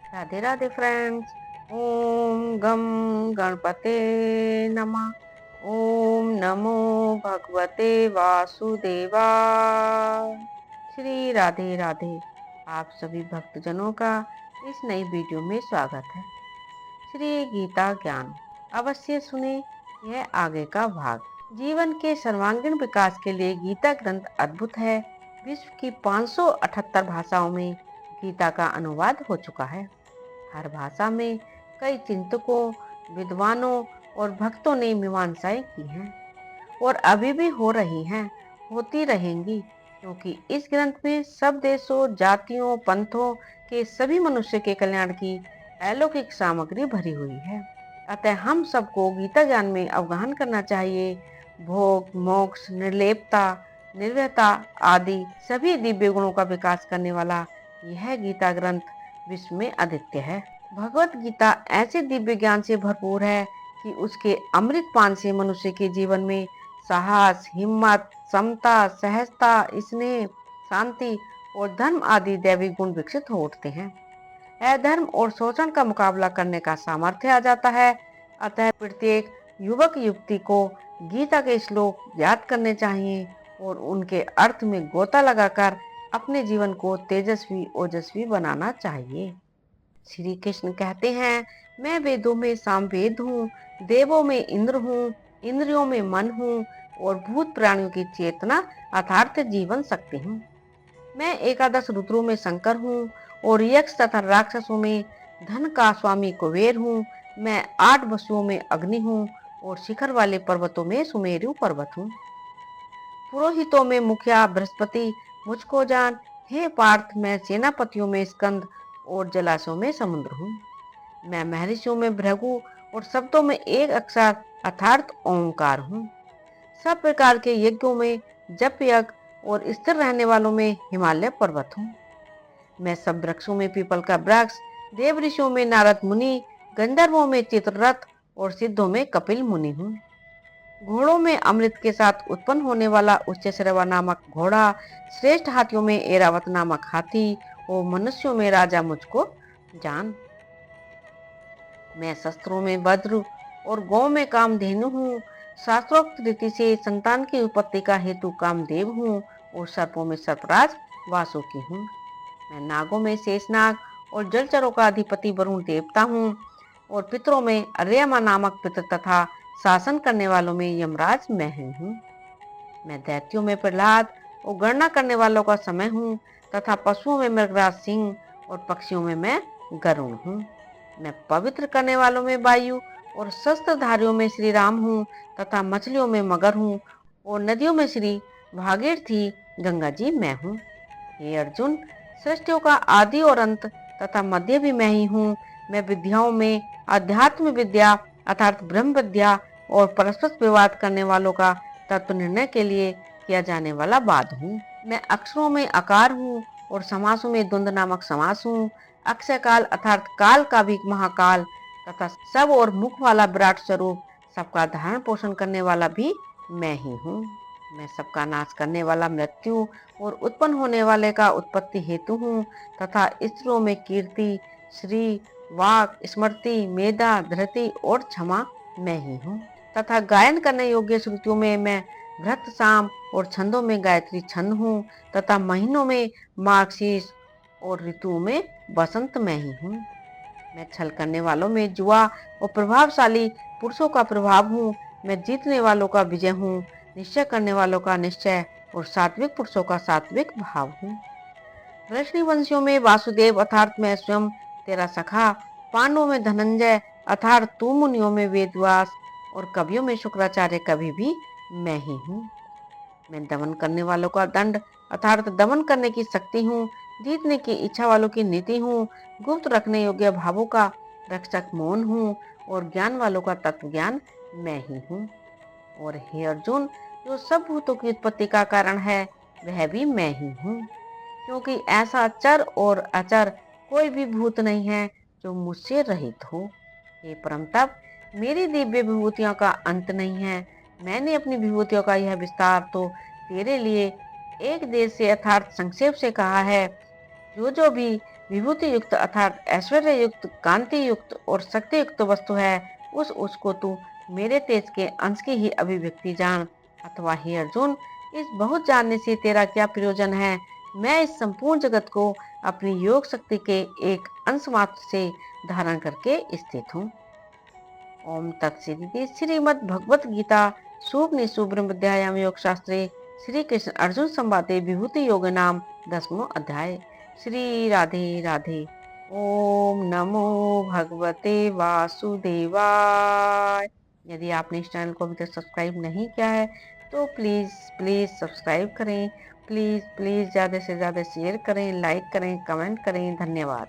Radhe Radhe friends. ओम गम गणपते नमः। ओम नमो भगवते वासुदेवाय। श्री राधे राधे। आप सभी भक्तजनों का इस नई वीडियो में स्वागत है। श्री गीता ज्ञान अवश्य सुने, यह आगे का भाग। जीवन के सर्वांगीण विकास के लिए गीता ग्रंथ अद्भुत है। विश्व की 578 भाषाओं में गीता का अनुवाद हो चुका है। हर भाषा में कई चिंतकों, विद्वानों और भक्तों ने मीमांसाएं की हैं और अभी भी हो रही हैं, होती रहेंगी, क्योंकि इस ग्रंथ में सब देशों, जातियों, पंथों के सभी मनुष्य के कल्याण की अलौकिक सामग्री भरी हुई है। अतः हम सबको गीता ज्ञान में अवगाहन करना चाहिए। भोग, मोक्ष, निर्लेपता, निर्भयता आदि सभी दिव्य गुणों का विकास करने वाला यह गीता ग्रंथ विश्व में अद्वितीय है। भगवत गीता ऐसे दिव्य ज्ञान से भरपूर है कि उसके अमृत पान से मनुष्य के जीवन में साहस, हिम्मत, समता, सहजता, स्नेह, शांति और धर्म आदि दैविक गुण विकसित हो उठते हैं। अधर्म और शोषण का मुकाबला करने का सामर्थ्य आ जाता है। अतः प्रत्येक युवक युवती को गीता के श्लोक याद करने चाहिए और उनके अर्थ में गोता लगाकर अपने जीवन को तेजस्वी ओजस्वी बनाना चाहिए। श्री कृष्ण कहते हैं, मैं वेदों में सामवेद हूँ, देवों में इंद्र हूँ, इंद्रियों में मन हूँ और भूत प्राणियों की चेतना अर्थात जीवन शक्ति हूँ। मैं एकादश रुद्रों में शंकर हूँ और यक्ष तथा राक्षसों में धन का स्वामी कुबेर हूँ। मैं 8 वसुओं में अग्नि हूँ और शिखर वाले पर्वतों में सुमेरु पर्वत हूँ। पुरोहितों में मुखिया बृहस्पति मुझको जान। हे पार्थ, मैं सेनापतियों में स्कंद और जलाशयों में समुद्र हूँ। मैं महर्षियों में भृगु और शब्दों में एक अक्षर अर्थात ओंकार हूँ। सब प्रकार के यज्ञों में जप यज्ञ और स्थिर रहने वालों में हिमालय पर्वत हूँ। मैं सब वृक्षों में पीपल का वृक्ष, देव ऋषियों में नारद मुनि, गंधर्वों में चित्ररथ और सिद्धों में कपिल मुनि हूँ। घोड़ों में अमृत के साथ उत्पन्न होने वाला उच्चैश्रवा नामक घोड़ा, श्रेष्ठ हाथियों में एरावत नामक हाथी और मनुष्यों में राजा मुझको जान। मैं शस्त्रों में वज्र और गौ में कामधेनु हूँ। शास्त्रोक्त रीति से संतान की उत्पत्ति का हेतु कामदेव हूँ और सर्पों में सर्पराज वासुकी हूँ। मैं नागों में शेषनाग और जलचरों का अधिपति वरुण देवता हूँ और पितरों में अर्यमा नामक पितर तथा शासन करने वालों में यमराज मैं हूँ। मैं दैत्यों में प्रहलाद और गणना करने वालों का समय हूँ तथा पशुओं में मृगराज सिंह और पक्षियों में मैं गरुण हूँ। मैं पवित्र करने वालों में वायु और शस्त्रधारियों में श्री राम हूँ तथा मछलियों में मगर हूँ और नदियों में श्री भागीरथी गंगा जी मैं हूँ। हे अर्जुन, सृष्टियों का आदि और अंत तथा मध्य भी मैं ही हूँ। मैं विद्याओं में अध्यात्म विद्या अर्थात ब्रह्म विद्या और परस्पर विवाद करने वालों का तत्व निर्णय के लिए किया जाने वाला वाद हूँ। मैं अक्षरों में आकार हूँ और समासों में द्वंद्व नामक समास हूँ। अक्षय काल अर्थात काल का भी महाकाल तथा सब और मुख वाला विराट स्वरूप, सबका धारण पोषण करने वाला भी मैं ही हूँ। मैं सबका नाश करने वाला मृत्यु और उत्पन्न होने वाले का उत्पत्ति हेतु हूँ तथा स्त्रियों में कीर्ति, श्री, वाक, स्मृति, मेधा, धृति और क्षमा मैं ही हूँ तथा गायन करने योग्य श्रुतियों में मैं भृत साम और छंदों में गायत्री छंद हूँ तथा महीनों में मार्गशीर्ष और ऋतुओं में बसंत मैं ही हूँ। मैं छल करने वालों में जुआ और प्रभावशाली पुरुषों का प्रभाव हूँ। मैं जीतने वालों का विजय हूँ, निश्चय करने वालों का निश्चय और सात्विक पुरुषों का सात्विक भाव हूँ। वृष्णिवंशियों में वासुदेव अर्थात मैं स्वयं तेरा सखा, पांडवों में धनंजय अर्थात तू, मुनियों में वेदव्यास और कवियों में शुक्राचार्य कवि भी मैं ही हूँ। मैं दमन करने वालों का दंड अर्थात दमन करने की शक्ति हूँ, जीतने की इच्छा वालों की नीति हूँ, गुप्त रखने योग्य भावों का रक्षक मौन हूँ और ज्ञान वालों का तत्व ज्ञान मैं ही हूँ। और हे अर्जुन, जो सब भूतों की उत्पत्ति का कारण है वह भी मैं ही हूँ, क्योंकि ऐसा चर और अचर कोई भी भूत नहीं है जो मुझसे रहित हो। हे परम तप, मेरी दिव्य विभूतियों का अंत नहीं है। मैंने अपनी विभूतियों का यह विस्तार तो तेरे लिए एक देश से अर्थात संक्षेप से कहा है। जो भी विभूति युक्त अर्थात ऐश्वर्य युक्त, कांति युक्त और शक्ति युक्त वस्तु है, उसको तू मेरे तेज के अंश की ही अभिव्यक्ति जान। अथवा हे अर्जुन, इस बहुत जानने से तेरा क्या प्रयोजन है? मैं इस संपूर्ण जगत को अपनी योग शक्ति के एक अंश मात्र से धारण करके स्थित हूँ। ओम तत्सदिति श्रीमद् भगवत गीता सूपनिषु ब्रह्मोपाध्यायाम योग शास्त्रे श्री कृष्ण अर्जुन संवादे विभूति योग नाम 10वां अध्याय। श्री राधे राधे। ओम नमो भगवते वासुदेवाय। यदि आपने इस चैनल को अभी तक सब्सक्राइब नहीं किया है तो प्लीज प्लीज सब्सक्राइब करें। प्लीज प्लीज ज्यादा से ज्यादा शेयर करें, लाइक करें, कमेंट करें। धन्यवाद।